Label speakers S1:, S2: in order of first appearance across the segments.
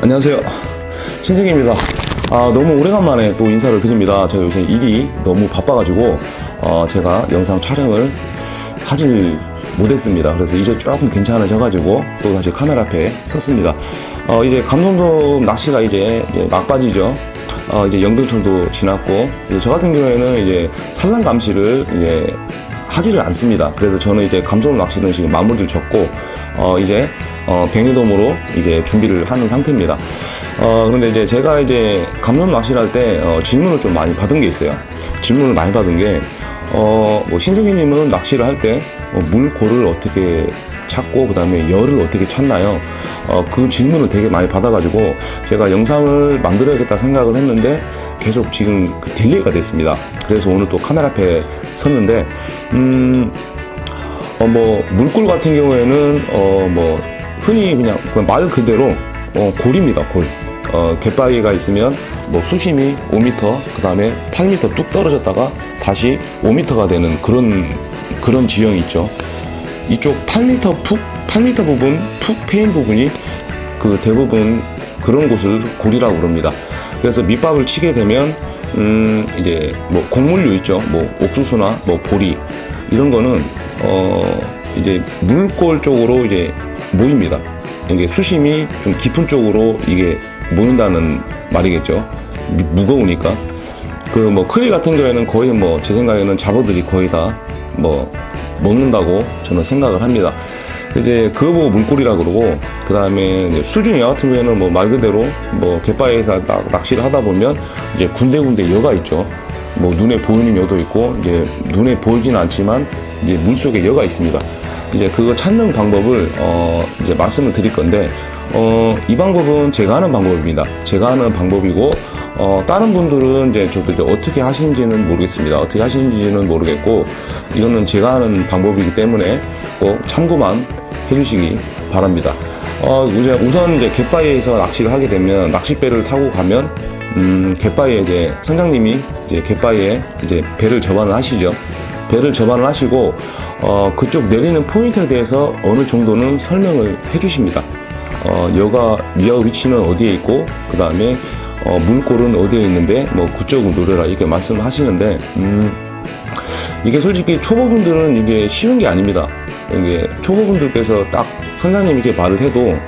S1: 안녕하세요, 신세계입니다. 너무 오래간만에 또 인사를 드립니다. 제가 요새 일이 너무 바빠가지고 제가 영상 촬영을 하질 못했습니다. 그래서 이제 조금 괜찮아져가지고 또 다시 카메라 앞에 섰습니다. 이제 감성돔 낚시가 이제 막바지죠. 이제 연등철도 지났고, 저 같은 경우에는 이제 산란 감시를 이제 하지를 않습니다. 그래서 저는 이제 감성돔 낚시는 지금 마무리를 졌고, 이제 뱅에돔으로 이제 준비를 하는 상태입니다. 그런데 이제 제가 이제 감성돔 낚시를 할 때 질문을 좀 많이 받은 게 있어요. 질문을 많이 받은 게 뭐 신세계님은 낚시를 할 때 물고를 어떻게 찾고 그 다음에 열을 어떻게 찾나요? 그 질문을 되게 많이 받아가지고 제가 영상을 만들어야겠다 생각을 했는데 계속 지금 그 딜레이가 됐습니다. 그래서 오늘 또 카메라 앞에 섰는데 뭐 물골 같은 경우에는 뭐 흔히 그냥 말 그대로 골입니다. 골. 갯바위가 있으면 뭐 수심이 5m, 그 다음에 8m 뚝 떨어졌다가 다시 5m가 되는 그런 지형이 있죠. 이쪽 8m 부분, 푹 패인 부분이 그 대부분 그런 곳을 골이라고 그럽니다. 그래서 밑밥을 치게 되면 이제 뭐 곡물류 있죠. 뭐 옥수수나 뭐 보리 이런 거는 이제 물골 쪽으로 이제 모입니다. 이게 수심이 좀 깊은 쪽으로 이게 모인다는 말이겠죠. 무거우니까. 그 뭐 크릴 같은 경우에는 거의 뭐 제 생각에는 잡어들이 거의 다 뭐 먹는다고 저는 생각을 합니다. 이제 그거 보고 물골이라 그러고, 그 다음에 수중이 같은 경우에는 뭐 말 그대로 뭐 갯바위에서 낚시를 하다 보면 이제 군데군데 여가 있죠. 뭐 눈에 보이는 여도 있고, 이제 눈에 보이진 않지만 이제 물속에 여가 있습니다. 이제 그거 찾는 방법을 이제 말씀을 드릴 건데, 이 방법은 제가 하는 방법입니다. 제가 하는 방법이고, 다른 분들은 이제 저도 이제 어떻게 하시는지는 모르겠습니다. 어떻게 하시는지는 모르겠고, 이거는 제가 하는 방법이기 때문에 꼭 참고만 해주시기 바랍니다. 우선 이제 갯바위에서 낚시를 하게 되면, 낚싯배를 타고 가면, 갯바위에 이제 선장님이 이제 갯바위에 이제 배를 접안을 하시죠. 배를 접안을 하시고, 그쪽 내리는 포인트에 대해서 어느 정도는 설명을 해주십니다. 여가 위치는 어디에 있고, 그 다음에 물골은 어디에 있는데 뭐 그쪽을 노려라 이렇게 말씀을 하시는데, 이게 솔직히 초보분들은 이게 쉬운 게 아닙니다. 이게 초보분들께서 딱 선장님이 이렇게 말을 해도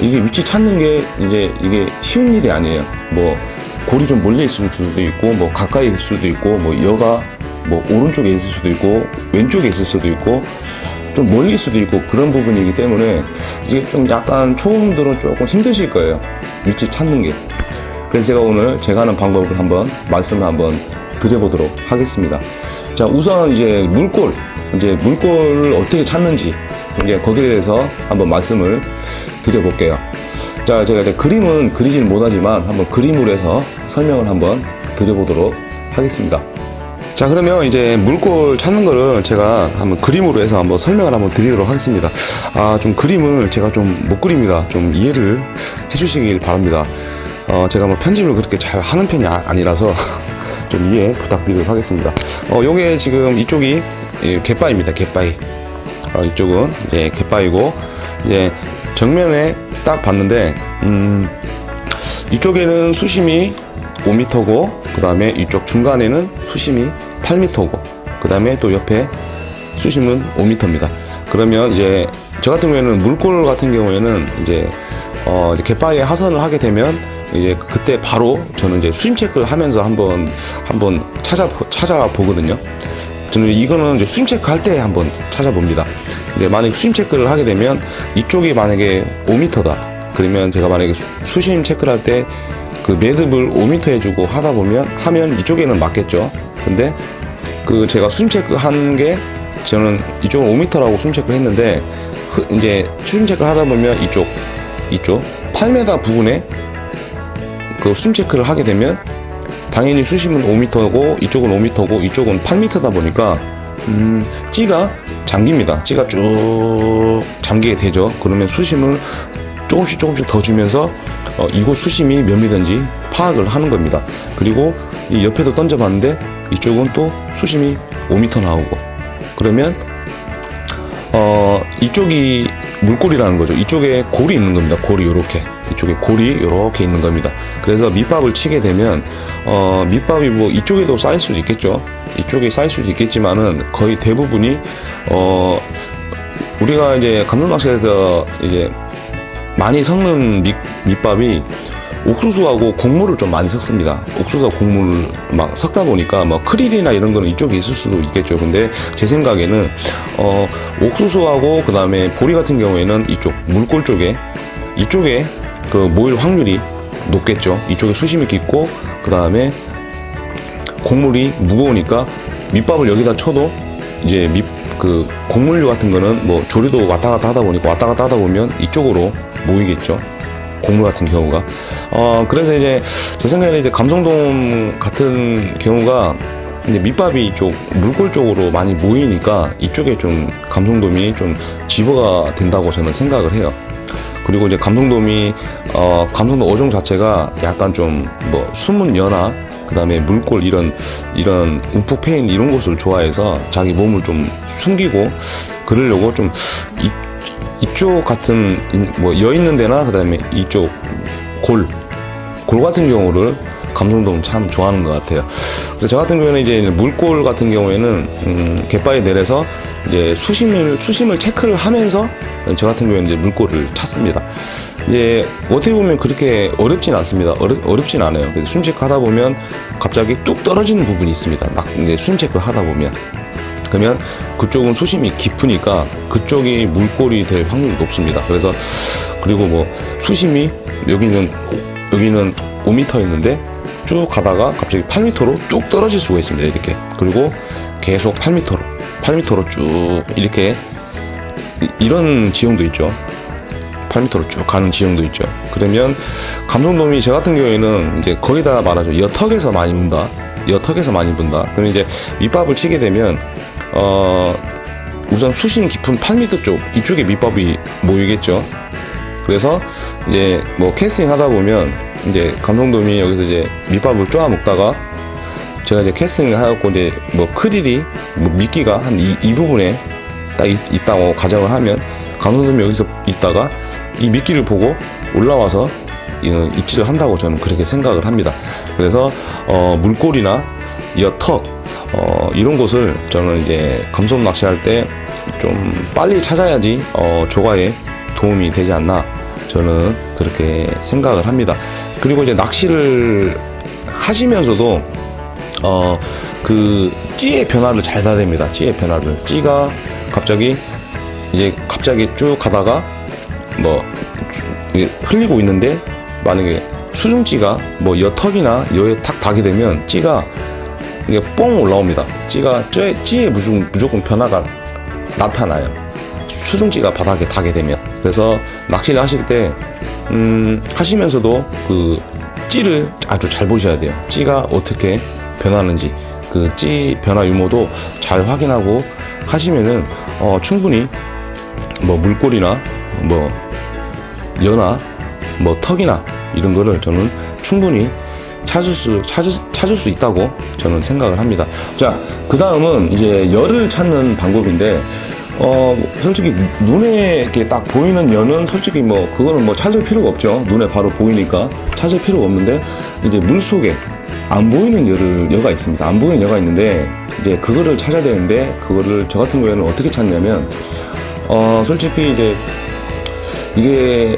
S1: 이게 위치 찾는 게 이제 이게 쉬운 일이 아니에요. 뭐 골이 좀 멀리 있을 수도 있고, 뭐 가까이 있을 수도 있고, 뭐 여가 뭐 오른쪽에 있을 수도 있고, 왼쪽에 있을 수도 있고, 좀 멀리 수도 있고, 그런 부분이기 때문에 이게 좀 약간 초보분들은 조금 힘드실 거예요, 위치 찾는 게. 그래서 제가 오늘 제가 하는 방법을 말씀을 한번 드려보도록 하겠습니다. 자, 우선 이제 물골을 어떻게 찾는지, 이제 거기에 대해서 한번 말씀을 드려볼게요. 자, 제가 이제 그림은 그리지는 못하지만 한번 그림으로 해서 설명을 한번 드려보도록 하겠습니다. 자, 그러면 이제 물골 찾는 거를 제가 한번 그림으로 해서 한번 설명을 한번 드리도록 하겠습니다. 좀 그림을 제가 좀 못 그립니다. 좀 이해를 해주시길 바랍니다. 제가 뭐 편집을 그렇게 잘 하는 편이 아니라서 좀 이해 부탁드리도록 하겠습니다. 요게 지금 이쪽이 갯바위입니다. 갯바위. 이쪽은 이제 갯바위고, 이제 정면에 딱 봤는데, 이쪽에는 수심이 5m고, 그 다음에 이쪽 중간에는 수심이 8m고, 그 다음에 또 옆에 수심은 5m입니다. 그러면 이제 저 같은 경우에는 물골 같은 경우에는 이제 갯바위에 하선을 하게 되면 이제 그때 바로 저는 이제 수심 체크를 하면서 한번 찾아보거든요. 저는 이거는 이제 수심 체크 할 때 한번 찾아봅니다. 이제 만약에 수심 체크를 하게 되면 이쪽이 만약에 5m다. 그러면 제가 만약에 수심 체크를 할 때 그 매듭을 5m 해주고 하면 이쪽에는 맞겠죠. 근데 그 제가 수심 체크 한 게, 저는 이쪽은 5m라고 수심 체크를 했는데, 이제 수심 체크를 하다 보면 이쪽 8m 부분에 그 수심 체크를 하게 되면 당연히 수심은 5m고 이쪽은 5m고 이쪽은 8m다 보니까 찌가 잠깁니다. 찌가 쭉 잠기게 되죠. 그러면 수심을 조금씩 더 주면서 이곳 수심이 몇 미터인지 파악을 하는 겁니다. 그리고 이 옆에도 던져봤는데 이쪽은 또 수심이 5m 나오고, 그러면 이쪽이 물골이라는 거죠. 이쪽에 골이 있는 겁니다. 골이 요렇게 이쪽에 골이 이렇게 있는 겁니다. 그래서 밑밥을 치게 되면 밑밥이 뭐 이쪽에도 쌓일 수도 있겠죠. 이쪽에 쌓일 수도 있겠지만은 거의 대부분이 우리가 이제 감성낚시에서 이제 많이 섞는 밑밥이 옥수수하고 곡물을 좀 많이 섞습니다. 옥수수하고 곡물을 막 섞다 보니까 뭐 크릴이나 이런 거는 이쪽에 있을 수도 있겠죠. 근데 제 생각에는 옥수수하고 그 다음에 보리 같은 경우에는 이쪽 물골 쪽에 이쪽에 그 모일 확률이 높겠죠. 이쪽에 수심이 깊고 그 다음에 곡물이 무거우니까 밑밥을 여기다 쳐도 이제 그 곡물류 같은 거는 뭐 조류도 왔다 갔다 하다 보면 이쪽으로 모이겠죠. 곡물 같은 경우가. 그래서 이제 제 생각에는 이제 감성돔 같은 경우가 이제 밑밥이 이쪽 물골 쪽으로 많이 모이니까 이쪽에 좀 감성돔이 좀 집어가 된다고 저는 생각을 해요. 그리고 이제 감성돔이 감성돔 어종 자체가 약간 좀 뭐 숨은 연화 그 다음에 물골 이런 움푹 패인 이런 곳을 좋아해서 자기 몸을 좀 숨기고 그러려고 좀 이쪽 같은 뭐 여 있는 데나 그 다음에 이쪽 골 같은 경우를 감성돔 참 좋아하는 것 같아요. 그래서 저 같은 경우에는 이제 물골 같은 경우에는 갯바에 내려서 이제 수심을 체크를 하면서 저 같은 경우에는 이제 물골을 찾습니다. 이제 어떻게 보면 그렇게 어렵진 않습니다. 어렵진 않아요. 그래서 수심 체크 하다 보면 갑자기 뚝 떨어지는 부분이 있습니다. 이제 수심 체크를 하다 보면. 그러면 그쪽은 수심이 깊으니까 그쪽이 물골이 될 확률이 높습니다. 그래서 그리고 뭐 수심이 여기는 5m 있는데 쭉 가다가 갑자기 8m로 뚝 떨어질 수가 있습니다. 이렇게. 그리고 계속 8m로 쭉 이렇게 이런 지형도 있죠. 8m로 쭉 가는 지형도 있죠. 그러면 감성돔이 저 같은 경우에는 이제 거기다 말하죠. 여턱에서 많이 문다. 그럼 이제 밑밥을 치게 되면 우선 수심 깊은 8m 쪽 이쪽에 밑밥이 모이겠죠. 그래서 이제 뭐 캐스팅 하다 보면 이제 감성돔이 여기서 이제 밑밥을 쪼아 먹다가 제가 이제 캐스팅을 하였고 이제 뭐 크릴이 뭐 미끼가 한 이 부분에 딱 있다고 가정을 하면 감성돔이 여기서 있다가 이 미끼를 보고 올라와서 입질을 한다고 저는 그렇게 생각을 합니다. 그래서 물골이나 여턱 이런 곳을 저는 이제 감성돔 낚시할 때 좀 빨리 찾아야지 조과에 도움이 되지 않나 저는 그렇게 생각을 합니다. 그리고 이제 낚시를 하시면서도 그 찌의 변화를 잘 봐야 됩니다. 찌가 갑자기 쭉 가다가 뭐 흘리고 있는데 만약에 수중찌가 뭐 여턱이나 여에 탁 닿게 되면 찌가 이게 뽕 올라옵니다. 찌에 무조건 변화가 나타나요. 수중찌가 바닥에 닿게 되면. 그래서 낚시를 하실 때 하시면서도 그 찌를 아주 잘 보셔야 돼요. 찌가 어떻게 변하는지 그 찌 변화 유무도 잘 확인하고 하시면은 충분히 뭐 물골이나 뭐 연화 뭐 턱이나 이런 거를 저는 충분히 찾을 수 있다고 저는 생각을 합니다. 자, 그 다음은 이제 열을 찾는 방법인데 솔직히 눈에 이렇게 딱 보이는 열은 솔직히 뭐 그거는 뭐 찾을 필요가 없죠. 눈에 바로 보이니까 찾을 필요가 없는데 이제 물 속에 안 보이는 여가 있습니다. 안 보이는 여가 있는데 이제 그거를 찾아야 되는데 그거를 저 같은 경우에는 어떻게 찾냐면 솔직히 이게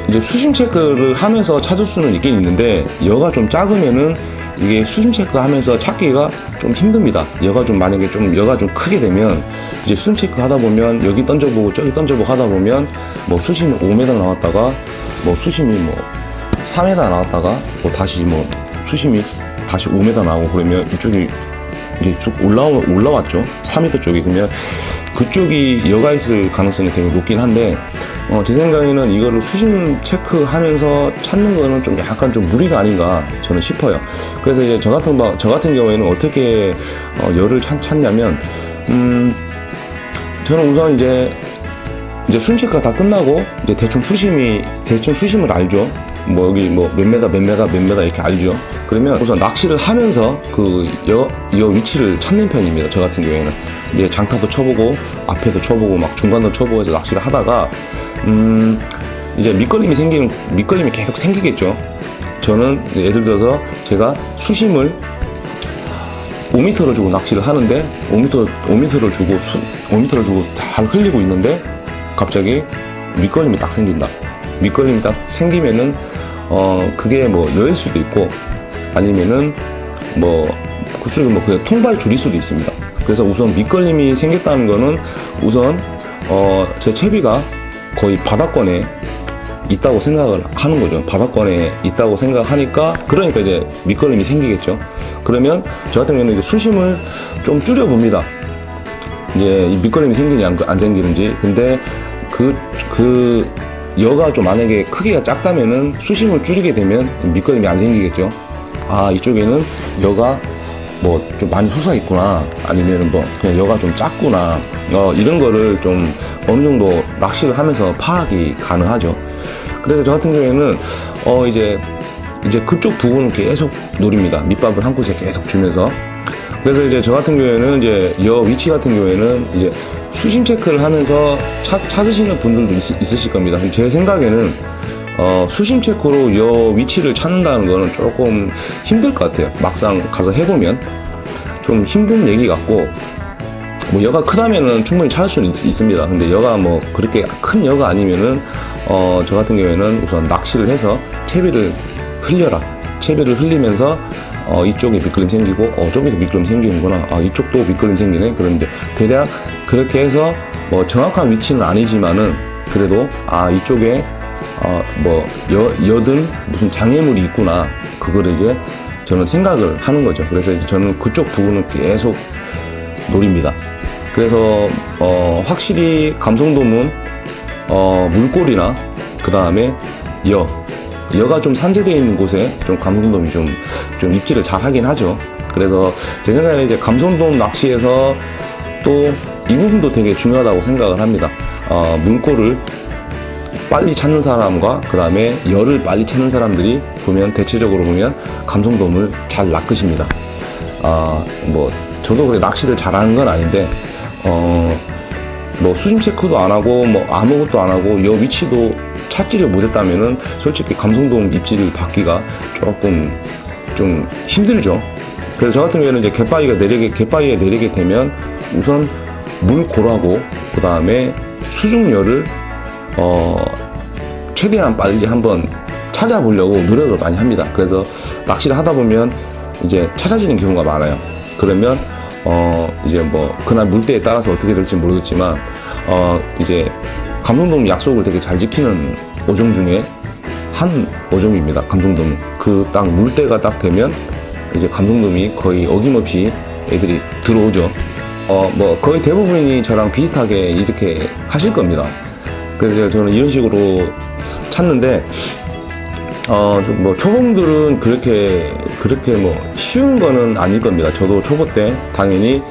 S1: 이제 수심 체크를 하면서 찾을 수는 있긴 있는데 여가 좀 작으면은 이게 수심 체크 하면서 찾기가 좀 힘듭니다. 만약에 여가 좀 크게 되면 이제 수심 체크 하다 보면 여기 던져보고 저기 던져보고 하다 보면 뭐 수심이 5m 나왔다가 뭐 수심이 뭐 4m 나왔다가 뭐 다시 뭐 수심이 다시 5m 나오고 그러면 이쪽이 이게 쭉 올라왔죠. 4m 쪽이. 그러면 그쪽이 여가 있을 가능성이 되게 높긴 한데 제 생각에는 이거를 수심 체크하면서 찾는 거는 좀 약간 좀 무리가 아닌가 저는 싶어요. 그래서 이제 저 같은 경우에는 어떻게 열을 찾냐면 저는 우선 이제 수심 체크가 다 끝나고 이제 대충 수심을 알죠. 뭐 여기 뭐 몇 메다 이렇게 알죠. 그러면 우선 낚시를 하면서 그 여 위치를 찾는 편입니다. 저 같은 경우에는 이제 장타도 쳐보고 앞에도 쳐보고 막 중간도 쳐보고 해서 낚시를 하다가 이제 밑걸림이 계속 생기겠죠. 저는 예를 들어서 제가 수심을 5m를 주고 낚시를 하는데 5m를 주고 잘 흘리고 있는데 갑자기 밑걸림이 딱 생긴다. 밑걸림이 딱 생기면은 그게 뭐 여일 수도 있고 아니면은 뭐 그냥 통발 줄일 수도 있습니다. 그래서 우선 밑걸림이 생겼다는 거는 우선 제 채비가 거의 바닥권에 있다고 생각을 하는 거죠. 바닥권에 있다고 생각하니까 그러니까 이제 밑걸림이 생기겠죠. 그러면 저 같은 경우는 이제 수심을 좀 줄여봅니다. 이제 이 밑걸림이 생기냐 안 생기는지. 근데 그 여가 좀 만약에 크기가 작다면은 수심을 줄이게 되면 밑걸림이 안 생기겠죠. 아, 이쪽에는 여가 뭐 좀 많이 솟아있구나, 아니면 뭐 그냥 여가 좀 작구나, 이런 거를 좀 어느 정도 낚시를 하면서 파악이 가능하죠. 그래서 저 같은 경우에는 이제 그쪽 부분을 계속 노립니다. 밑밥을 한 곳에 계속 주면서. 그래서 이제 저 같은 경우에는 이제 여 위치 같은 경우에는 이제 수심 체크를 하면서 찾으시는 분들도 있으실 겁니다. 제 생각에는 수심 체크로 여 위치를 찾는다는 거는 조금 힘들 것 같아요. 막상 가서 해보면 좀 힘든 얘기 같고, 뭐 여가 크다면은 충분히 찾을 수는 있습니다. 근데 여가 뭐 그렇게 큰 여가 아니면은 저 같은 경우에는 우선 낚시를 해서 채비를 흘리면서 이쪽에 밑걸림 생기고 저기도 밑걸림 생기는구나, 이쪽도 밑걸림 생기네. 그런데 대략 그렇게 해서 뭐 정확한 위치는 아니지만은 그래도 이쪽에 뭐 여든 무슨 장애물이 있구나, 그거를 이제 저는 생각을 하는 거죠. 그래서 이제 저는 그쪽 부분을 계속 노립니다. 그래서 확실히 감성돔은 물골이나 그 다음에 여가 좀 산재되어 있는 곳에 좀 감성돔이 좀 입질을 잘 하긴 하죠. 그래서 제 생각에는 이제 감성돔 낚시에서 또 이 부분도 되게 중요하다고 생각을 합니다. 물골을 빨리 찾는 사람과 그 다음에 열을 빨리 찾는 사람들이 보면 대체적으로 보면 감성돔을 잘 낚으십니다. 뭐 저도 그래 낚시를 잘하는 건 아닌데 뭐 수심 체크도 안 하고 뭐 아무것도 안 하고 여 위치도 찾지를 못했다면은 솔직히 감성돔 입질을 받기가 조금 좀 힘들죠. 그래서 저 같은 경우에는 이제 갯바위에 내리게 되면 우선 물골하고 그 다음에 수중열을 최대한 빨리 한번 찾아보려고 노력을 많이 합니다. 그래서 낚시를 하다 보면 이제 찾아지는 경우가 많아요. 그러면 이제 뭐 그날 물때에 따라서 어떻게 될지 모르겠지만 이제 감성돔 약속을 되게 잘 지키는 어종 중에 한 어종입니다. 감성돔. 그 딱 물때가 딱 되면 이제 감성돔이 거의 어김없이 애들이 들어오죠. 뭐 거의 대부분이 저랑 비슷하게 이렇게 하실 겁니다. 그래서 저는 이런 식으로 찾는데 좀 뭐 초봉들은 그렇게 뭐 쉬운 거는 아닐 겁니다. 저도 초보 때 당연히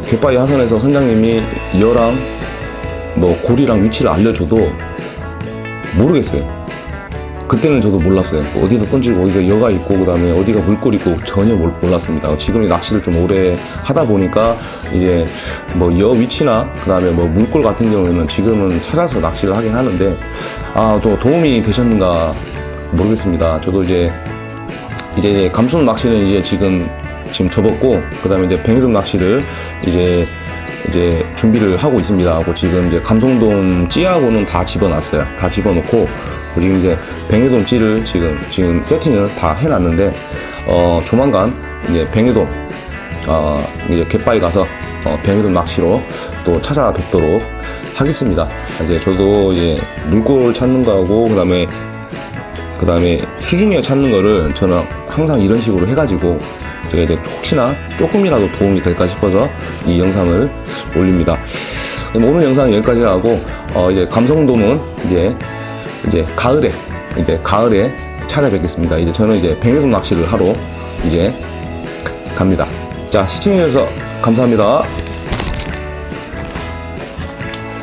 S1: 갯바위 하선에서 선장님이 여랑 뭐 골이랑 위치를 알려줘도 모르겠어요. 그때는 저도 몰랐어요. 어디서 던지고 어디가 여가 있고 그 다음에 어디가 물골 있고 전혀 몰랐습니다. 지금 낚시를 좀 오래 하다 보니까 이제 뭐 여 위치나 그 다음에 뭐 물골 같은 경우에는 지금은 찾아서 낚시를 하긴 하는데 또 도움이 되셨는가 모르겠습니다. 저도 이제 감성 낚시는 이제 지금 접었고 그 다음에 이제 뱅에돔 낚시를 이제 준비를 하고 있습니다. 하고 지금 이제 감성돔 찌하고는 다 집어놨어요. 다 집어넣고 지금 이제 뱅에돔 찌를 지금 세팅을 다 해놨는데 조만간 이제 뱅에돔 이제 갯바위 가서 뱅에돔 낚시로 또 찾아뵙도록 하겠습니다. 이제 저도 이제 물골 찾는 거하고 그다음에 수중에 찾는 거를 저는 항상 이런 식으로 해가지고 제가 이제 혹시나 조금이라도 도움이 될까 싶어서 이 영상을 올립니다. 오늘 영상은 여기까지 하고 이제 감성돔은 이제 가을에 찾아뵙겠습니다. 이제 저는 이제 뱅에돔 낚시를 하러 이제 갑니다. 자, 시청해주셔서 감사합니다.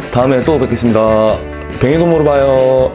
S1: 다음에 또 뵙겠습니다. 뱅에돔으로 봐요.